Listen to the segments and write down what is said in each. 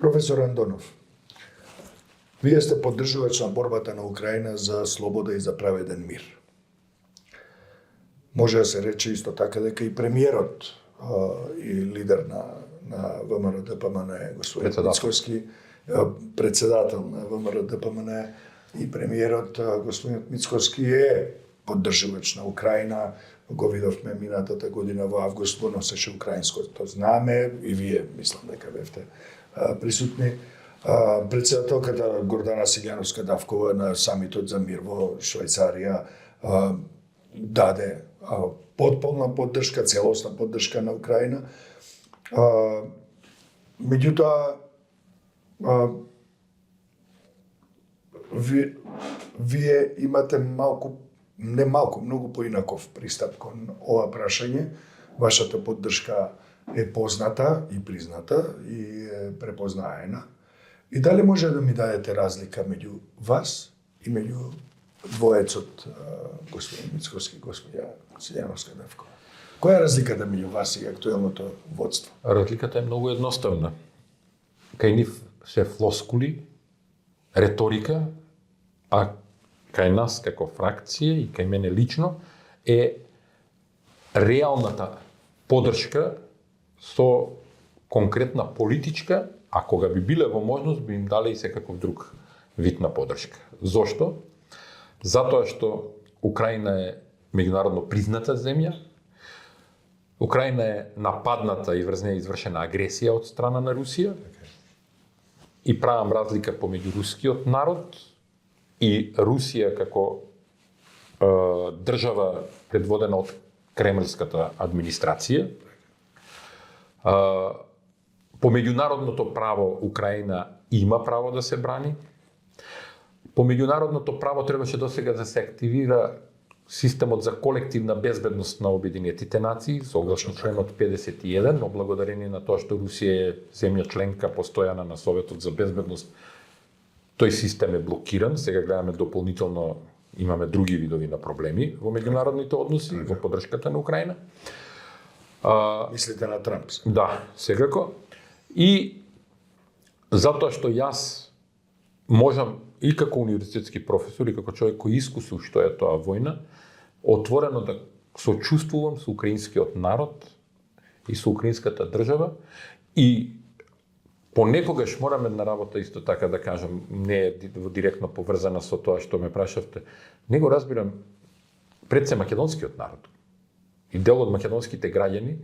Професор Андонов, вие сте поддржувач на борбата на Украина за слобода и за праведен мир. Може да се рече исто така дека и премиерот и лидер на ВМРО-ДПМН, господин Мицкоски, председател на ВМРО-ДПМН и премиерот господин Мицкоски е поддржувач на Украина. Го видовме минатата година во август, го носеше украинското знаме и вие, мислам дека бевте присутни. Председателката Гордана Силјановска-Давкова на самитот за мир во Швајцарија даде потполна поддршка, целосна поддршка на Украина. Меѓутоа, вие имате многу поинаков пристап кон ова прашање. Вашата поддршка е позната и призната и е препознаена. И дали може да ми дадете разлика меѓу вас и меѓу двоецот господин Мицкоски и господја Силјановска-Давкова? Која е разликата меѓу вас и актуелното водство? Разликата е многу едноставна. Кај нив се флоскули, реторика, а кај нас како фракција и кај мене лично е реалната поддршка со конкретна политичка, а кога би биле во можност би им дале и секаков друг вид на поддршка. Зошто? Затоа што Украина е меѓународно призната земја, Украина е нападната и врз неја извршена агресија од страна на Русија и правам разлика помеѓу рускиот народ и Русија како држава предводена од кремлската администрација. По меѓународното право Украина има право да се брани. По меѓународното право требаше досега да се активира системот за колективна безбедност на Обединетите нации, согласно членот 51, но благодарение на тоа што Русија е земја членка постојана на Советот за безбедност, тој систем е блокиран. Сега гледаме дополнително, имаме други видови на проблеми во меѓународните односи, во поддршката на Украина. Мислите на Трамп? Да, секако. И затоа што јас можам и како универзитетски професор и како човек кој искусил што е тоа војна, отворено да сочувствувам со украинскиот народ и со украинската држава и понекогаш морам една работа исто така да кажам, не е директно поврзана со тоа што ме прашавте. Не го разбирам пред се македонскиот народ и дел од македонските граѓани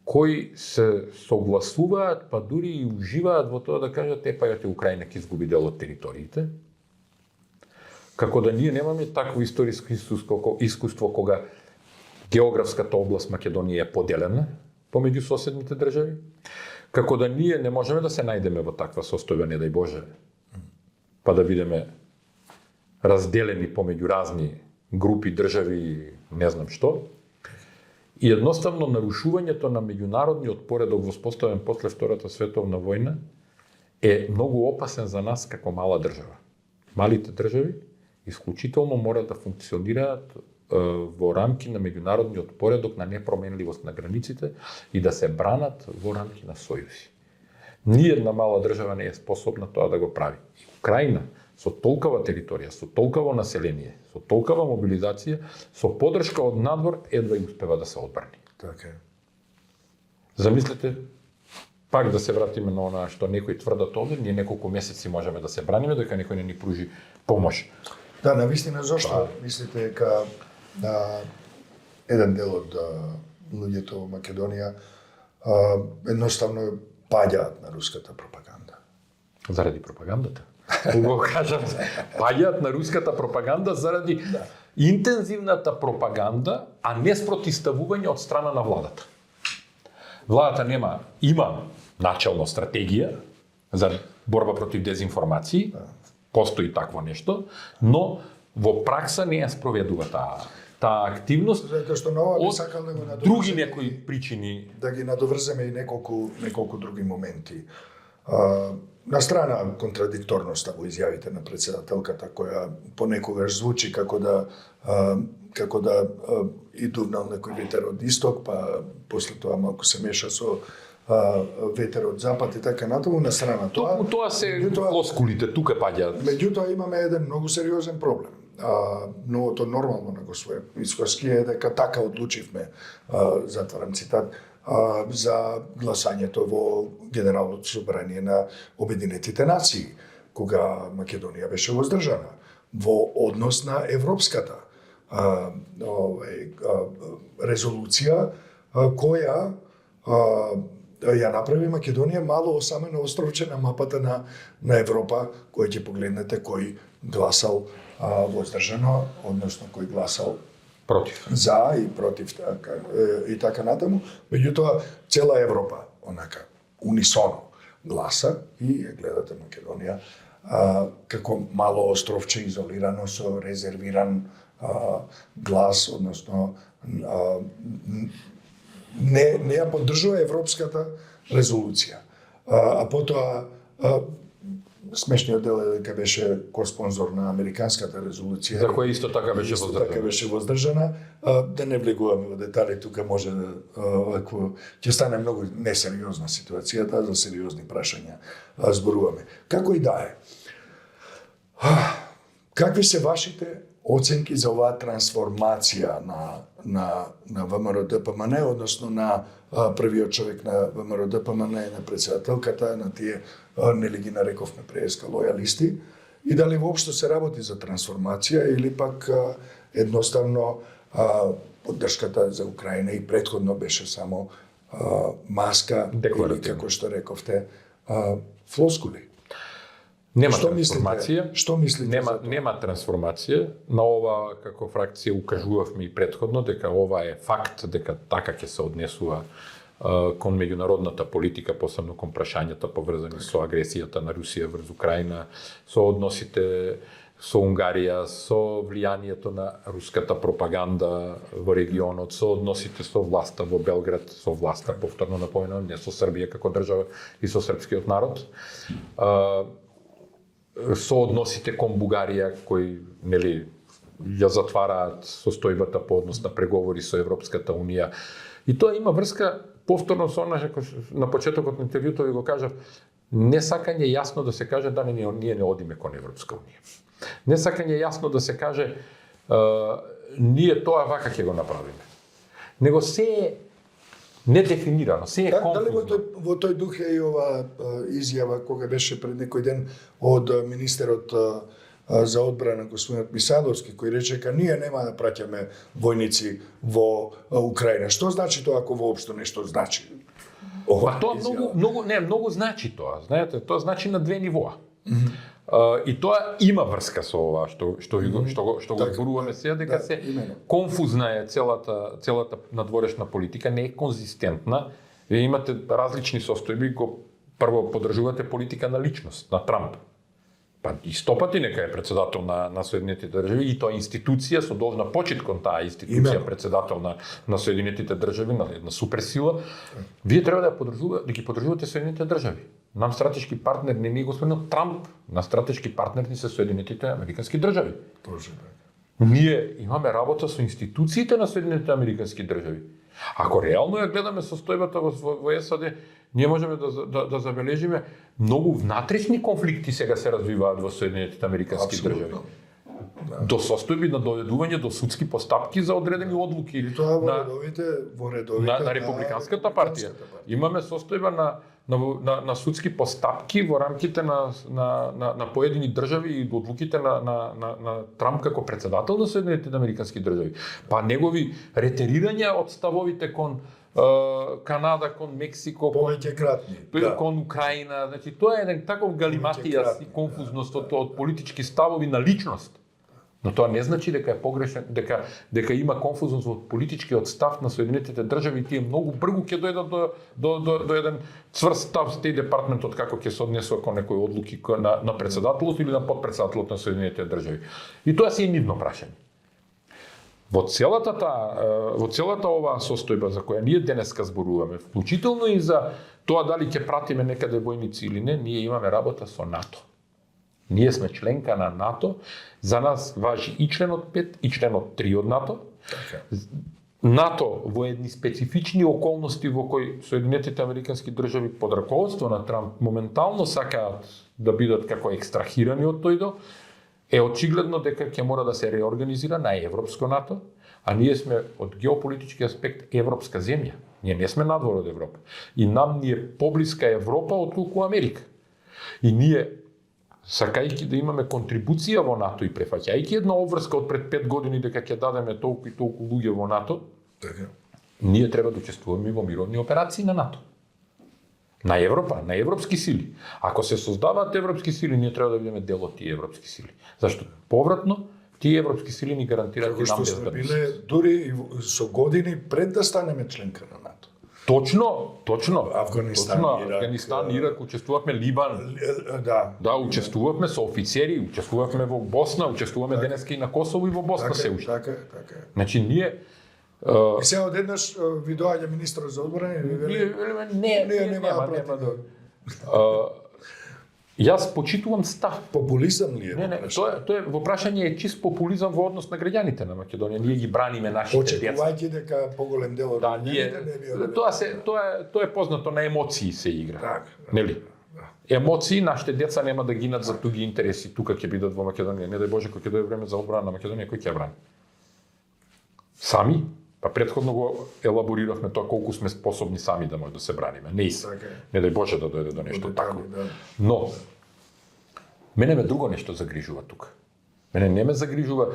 кои се согласуваат, па дури и уживаат во тоа да кажат епајате Украина ќе изгуби дел од териториите. Како да ние немаме такво историско искуство кога географската област Македонија е поделена помеѓу соседните држави. Како да ние не можеме да се најдеме во таква состојба, не дај Боже, па да бидеме разделени помеѓу разни групи, држави, не знам што. И едноставно нарушувањето на меѓународниот поредок воспоставен после Втората световна војна е многу опасен за нас како мала држава. Малите држави исклучително мора да функционираат во рамки на меѓународниот поредок на непроменливост на границите и да се бранат во рамки на сојузи. Ниедна мала држава не е способна тоа да го прави. Украина со толкова територија, со толкова население, со толкова мобилизација, со поддршка од надвор едва и успева да се одбрани. Така е. Замислете, пак да се вратиме на она што некои тврдат овде, ние неколку месеци можеме да се браниме дека некој не ни пружи помош. Да, навистина зошто мислите дека еден дел од луѓето во Македонија едноставно паѓаат на руската пропаганда? Заради пропагандата. Го кажам, паѓаат на руската пропаганда заради интензивната пропаганда, а не спротивставување од страна на владата. Владата има начелно стратегија за борба против дезинформации, постои такво нешто, но во пракса не ја спроведува таа активност. Затоа што на ова би сакал да го надоврземе други некои причини. Да ги надоврземе и неколку други моменти. На страна контрадикторноста во изјавите на председателката, која понекогаш звучи како да и дувнал некој ветер од исток, па после тоа малку се меша со ветер од запад и така натаму, на страна тоа. Токму тоа се флоскулите тука паѓаат. Меѓутоа имаме еден многу сериозен проблем. Новото нормално на господин Мицкоски е дека така одлучивме, затварам цитат, за гласањето во Генералното собрание на Обединетите нации, кога Македонија беше воздржана, во однос на европската резолуција која ја направи Македонија мало осамена островче на мапата на Европа, кој ќе погледнете кој гласал воздржано, односно кој гласал против. За и против и така натаму. Меѓутоа цела Европа онака унисоно гласа и ја гледате Македонија како мало островче изолирано со резервиран глас, односно не ја поддржува европската резолуција. А потоа смешниот дел е дека беше коспонзор на американската резолуција. За која исто така беше воздржана. Така беше воздржана. Да не влегуваме во детали, тука може да ќе стане многу несериозна ситуацијата, за сериозни прашања зборуваме. Како и да е. Какви се вашите оценки за оваа трансформација на ВМРО ДПМН, односно на првиот човек на ВМРО ДПМН, на претседателката, на тие, нели ги нарековме преска лојалисти, и дали воопшто се работи за трансформација или пак едноставно поддршката за Украина и претходно беше само маска или, како што рековте, флоскули? Нема трансформација. Што мислите? Нема трансформација. На ова како фракција укажувавме и претходно дека ова е факт, дека така ќе се однесува кон меѓународната политика, посебно кон прашањата поврзани со агресијата на Русија врз Украина, со односите со Унгарија, со влијанието на руската пропаганда во регионот, со односите со власта во Белград, со власта, повторно напоменувам, не со Србија како држава и со српскиот народ. Со односите кон Бугарија, кои нели ја затвараат состојбата по однос на преговори со Европската унија. И тоа има врска повторно со она на почетокот на интервјуто ви го кажав, не сакање јасно да се каже да ние не одиме кон Европска унија. Не сакање јасно да се каже ние тоа вака ќе го направиме. Него се е недефинирано, се е конфузно. Дали во тој дух е и ова изјава кога беше пред некој ден од министерот за одбрана господинот Мисаловски, кој рече дека ние нема да праќаме војници во Украина. Што значи тоа ако воопшто нешто значи? Тоа многу значи тоа. Знаете, тоа значи на две нивоа. И тоа има врска со ова што го зборуваме сега, дека се конфузна е целата надворешна политика, не е конзистентна. Вие имате различни состојби, прво поддржувате политика на личност, на Трамп. Па и 100 пати нека е председател на Соединетите држави и тоа институција со должна почит кон таа институција, председател на Соединетите држави, на една суперсила. Вие треба да ги поддржувате Соединетите држави. Нам стратешки партнер не е господин Трамп, на стратешки партнер ни се Соединетите американски држави. Ние имаме работа со институциите на Соединетите американски држави. Ако реално ја гледаме состојбата во САД, ние можеме да забележиме многу внатрешни конфликти сега се развиваат во Соединетите американски држави. До состојби на доведување до судски постапки за одредени одлуки на републиканската партија. Имаме состојба на судски постапки во рамките на поедини држави и одлуките на Трамп како председател на Соединетите американски држави. Па негови ретерирања од ставовите кон Канада, кон Мексико, кон Украина. Значи, тоа е еден таков галиматија и конфузност од политички ставови на личност. Но тоа не значи дека е погрешен, дека има конфузност во политичкиот став на Соединетите држави и тие многу брзо ќе дојдат до еден цврст став Стејт департментот како ќе се однесува кон некои одлуки на председателот или на потпредседателот на Соединетите држави. И тоа се е нивно прашање. Во целата оваа состојба за која ние денеска зборуваме, вклучително и за тоа дали ќе пратиме некаде војници или не, ние имаме работа со НАТО. Ние сме членка на НАТО, за нас важи и членот 5 и членот 3 од НАТО. НАТО во едни специфични околности во кои Соединетите Американски држави под раководство на Трамп моментално сакаат да бидат како екстрахирани од тој дел, е очигледно дека ќе мора да се реорганизира на европско НАТО, а ние сме од геополитички аспект европска земја. Ние не сме надвор од Европа. И нам ни е поблиска Европа отколку Америка. И ние, сакајќи да имаме контрибуција во НАТО и префаќајќи една обврска од пред 5 години дека ќе дадеме толку и толку луѓе во НАТО, ние треба да учествуваме во мировни операции на НАТО. На Европа, на европски сили. Ако се создаваат европски сили, ние треба да бидеме дел од тие европски сили. Зашто повратно тие европски сили ни гарантираат и нам Како што сме безбедност. биле дури и со години пред да станеме членка на НАТО. Точно. Афганистан, Ирак, Афганистан, Ирак, учествувавме Либан. Да, Учествувавме со офицери, учествувавме во Босна, учествуваме денеска и на Косово и во Босна се уште. Така. Значи ние И сега одеднаш ви доаѓа министрот за одбрана и ви вели нема да. Јас почитувам став. популизам ли е? Не, тоа е во прашање е чист популизам во однос на граѓаните на Македонија. Ние ги браниме нашите деца. Очекувајќи дека поголем дел од Да, ние тоа е познато на емоции се игра. Так. Нели? Емоции, нашите деца нема да гинат за туги интереси, тука ќе бидат во Македонија. Не дај Боже, кога ќе дойде време за одбрана на Македонија, кој ќе ја брани? Сами? Па претходно го елабориравме тоа колку сме способни сами да може да се браниме. Не дај Боже да дојде до нешто такво. Да. Но мене ме друго нешто загрижува тука. Мене не ме загрижува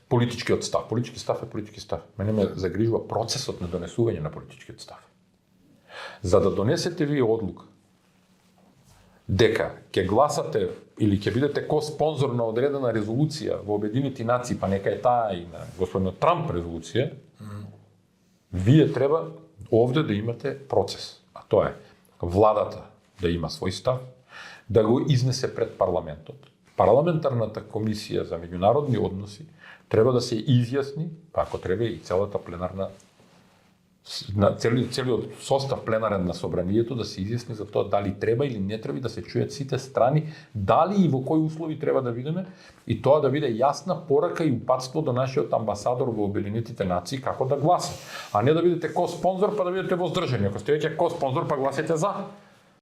политичкиот став. Политички став е политички став. Мене ме загрижува процесот на донесување на политичкиот став. За да донесете вие одлука дека ќе гласате или ќе бидете ко-спонзор на одредена резолуција во Обединети нации, па нека е таа и на господинот Трамп резолуција, вие треба овде да имате процес. А тоа е владата да има свој став, да го изнесе пред парламентот. Парламентарната комисија за меѓународни односи треба да се изјасни, па ако треба и целата пленарна целиот состав пленарен на собранието да се изјасни за тоа дали треба или не треба и да се чујат сите страни, дали и во кои услови треба да бидеме и тоа да биде јасна порака и упатство до нашиот амбасадор во Обединетите нации како да гласа, а не да бидете ко-спонзор па да бидете воздржани. Ако сте веќе ко-спонзор па гласете за.